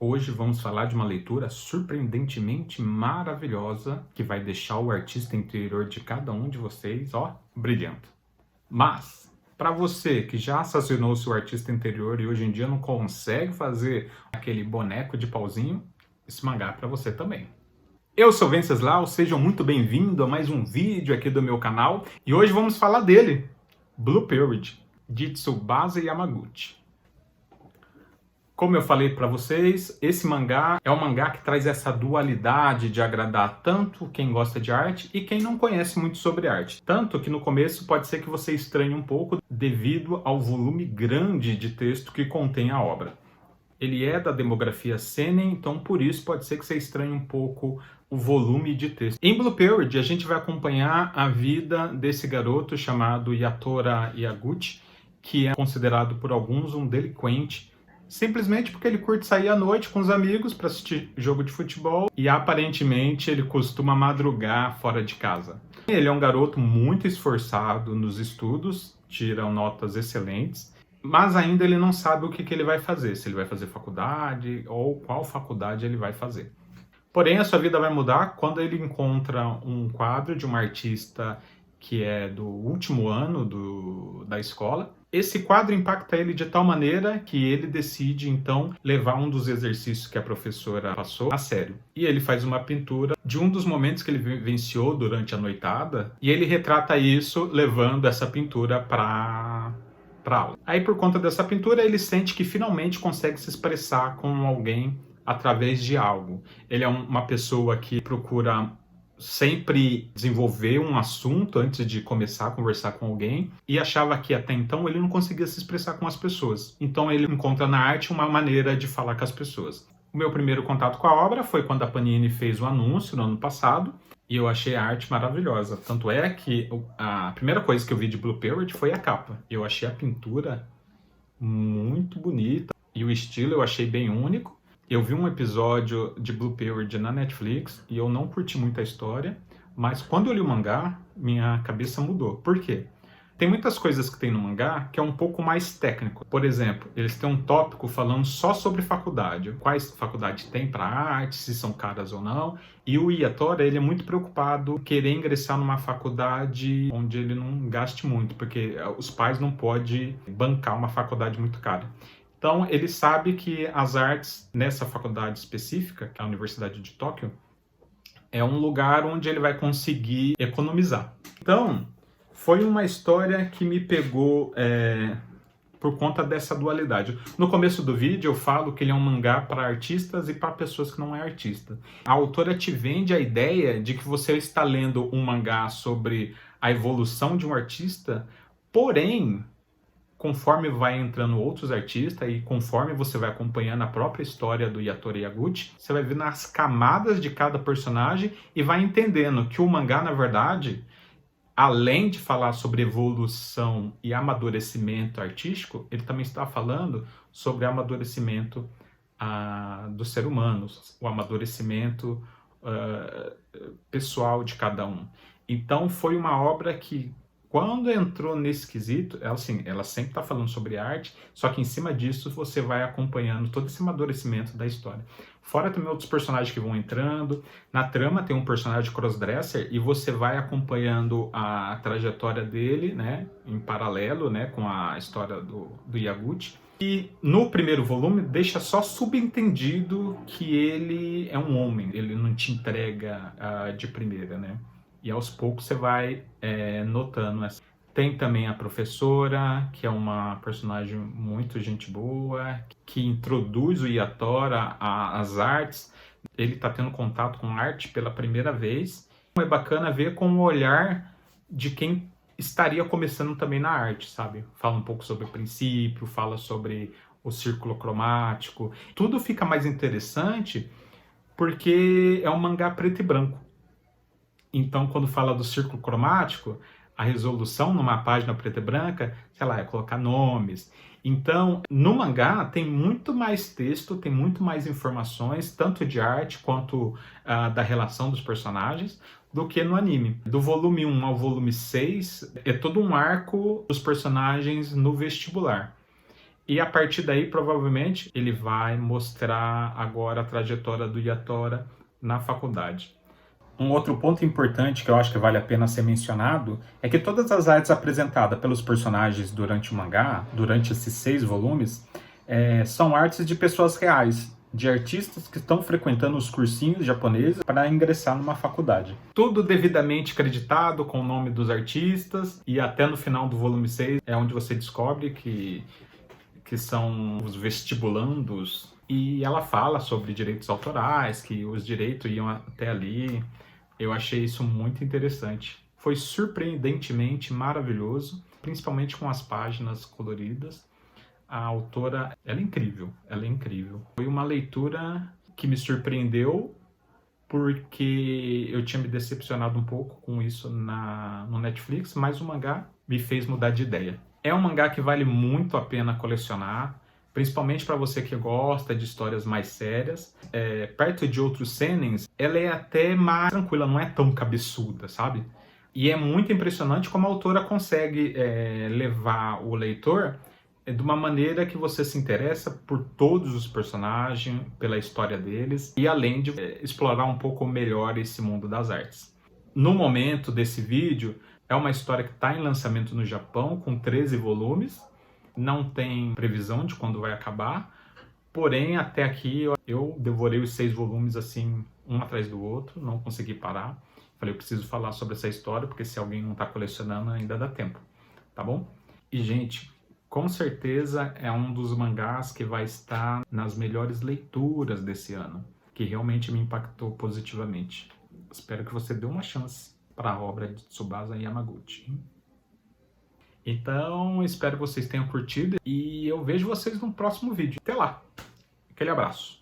Hoje vamos falar de uma leitura surpreendentemente maravilhosa que vai deixar o artista interior de cada um de vocês, ó, brilhando. Mas, para você que já assassinou seu artista interior e hoje em dia não consegue fazer aquele boneco de pauzinho, esse mangá é para você também. Eu sou Venceslau, sejam muito bem-vindos a mais um vídeo aqui do meu canal e hoje vamos falar dele, Blue Period, de Tsubasa Yamaguchi. Como eu falei para vocês, esse mangá é um mangá que traz essa dualidade de agradar tanto quem gosta de arte e quem não conhece muito sobre arte. Tanto que no começo pode ser que você estranhe um pouco devido ao volume grande de texto que contém a obra. Ele é da demografia seinen, então por isso pode ser que você estranhe um pouco o volume de texto. Em Blue Period, a gente vai acompanhar a vida desse garoto chamado Yatora Yaguchi, que é considerado por alguns um delinquente, simplesmente porque ele curte sair à noite com os amigos para assistir jogo de futebol e aparentemente ele costuma madrugar fora de casa. Ele é um garoto muito esforçado nos estudos, tira notas excelentes, mas ainda ele não sabe o que ele vai fazer, se ele vai fazer faculdade ou qual faculdade ele vai fazer. Porém, a sua vida vai mudar quando ele encontra um quadro de uma artista que é do último ano da escola. Esse quadro impacta ele de tal maneira que ele decide, então, levar um dos exercícios que a professora passou a sério. E ele faz uma pintura de um dos momentos que ele vivenciou durante a noitada, e ele retrata isso levando essa pintura para aula. Aí, por conta dessa pintura, ele sente que finalmente consegue se expressar com alguém através de algo. Ele é uma pessoa que procura sempre desenvolver um assunto antes de começar a conversar com alguém e achava que até então ele não conseguia se expressar com as pessoas. Então ele encontra na arte uma maneira de falar com as pessoas. O meu primeiro contato com a obra foi quando a Panini fez o anúncio no ano passado e eu achei a arte maravilhosa. Tanto é que a primeira coisa que eu vi de Blue Period foi a capa. Eu achei a pintura muito bonita e o estilo eu achei bem único. Eu vi um episódio de Blue Period na Netflix e eu não curti muito a história, mas quando eu li o mangá, minha cabeça mudou. Por quê? Tem muitas coisas que tem no mangá que é um pouco mais técnico. Por exemplo, eles têm um tópico falando só sobre faculdade. Quais faculdades tem para arte, se são caras ou não. E o Yatora, ele é muito preocupado em querer ingressar numa faculdade onde ele não gaste muito, porque os pais não podem bancar uma faculdade muito cara. Então, ele sabe que as artes nessa faculdade específica, que é a Universidade de Tóquio, é um lugar onde ele vai conseguir economizar. Então, foi uma história que me pegou por conta dessa dualidade. No começo do vídeo eu falo que ele é um mangá para artistas e para pessoas que não é artista. A autora te vende a ideia de que você está lendo um mangá sobre a evolução de um artista, porém, conforme vai entrando outros artistas e conforme você vai acompanhando a própria história do Yatora Yaguchi, você vai vendo as camadas de cada personagem e vai entendendo que o mangá, na verdade, além de falar sobre evolução e amadurecimento artístico, ele também está falando sobre amadurecimento do ser humano, o amadurecimento pessoal de cada um. Então foi uma obra que, quando entrou nesse quesito, ela sempre está falando sobre arte, só que em cima disso você vai acompanhando todo esse amadurecimento da história. Fora também outros personagens que vão entrando. Na trama tem um personagem crossdresser e você vai acompanhando a trajetória dele, né, em paralelo, né, com a história do Yaguchi. E no primeiro volume deixa só subentendido que ele é um homem, ele não te entrega de primeira, né? E aos poucos você vai notando essa. Tem também a professora, que é uma personagem muito gente boa, que introduz o Yatora às artes. Ele está tendo contato com arte pela primeira vez. É bacana ver com o olhar de quem estaria começando também na arte, sabe? Fala um pouco sobre o princípio, fala sobre o círculo cromático. Tudo fica mais interessante porque é um mangá preto e branco. Então, quando fala do círculo cromático, a resolução numa página preta e branca, sei lá, é colocar nomes. Então, no mangá tem muito mais texto, tem muito mais informações, tanto de arte quanto da relação dos personagens, do que no anime. Do volume 1 ao volume 6, é todo um arco dos personagens no vestibular. E a partir daí, provavelmente, ele vai mostrar agora a trajetória do Yatora na faculdade. Um outro ponto importante que eu acho que vale a pena ser mencionado é que todas as artes apresentadas pelos personagens durante o mangá, durante esses 6 volumes, são artes de pessoas reais, de artistas que estão frequentando os cursinhos japoneses para ingressar numa faculdade. Tudo devidamente creditado com o nome dos artistas, e até no final do volume 6 é onde você descobre que são os vestibulandos, e ela fala sobre direitos autorais, que os direitos iam até ali. Eu achei isso muito interessante. Foi surpreendentemente maravilhoso, principalmente com as páginas coloridas. A autora, ela é incrível, ela é incrível. Foi uma leitura que me surpreendeu, porque eu tinha me decepcionado um pouco com isso no Netflix, mas o mangá me fez mudar de ideia. É um mangá que vale muito a pena colecionar, principalmente para você que gosta de histórias mais sérias. Perto de outros senens, ela é até mais tranquila, não é tão cabeçuda, sabe? E é muito impressionante como a autora consegue levar o leitor de uma maneira que você se interessa por todos os personagens, pela história deles, e além de explorar um pouco melhor esse mundo das artes. No momento desse vídeo, é uma história que está em lançamento no Japão, com 13 volumes, não tem previsão de quando vai acabar, porém, até aqui eu devorei os 6 volumes assim, um atrás do outro, não consegui parar. Falei, eu preciso falar sobre essa história, porque se alguém não está colecionando, ainda dá tempo, tá bom? E, gente, com certeza é um dos mangás que vai estar nas melhores leituras desse ano, que realmente me impactou positivamente. Espero que você dê uma chance para a obra de Tsubasa Yamaguchi. Então, espero que vocês tenham curtido e eu vejo vocês no próximo vídeo. Até lá! Aquele abraço!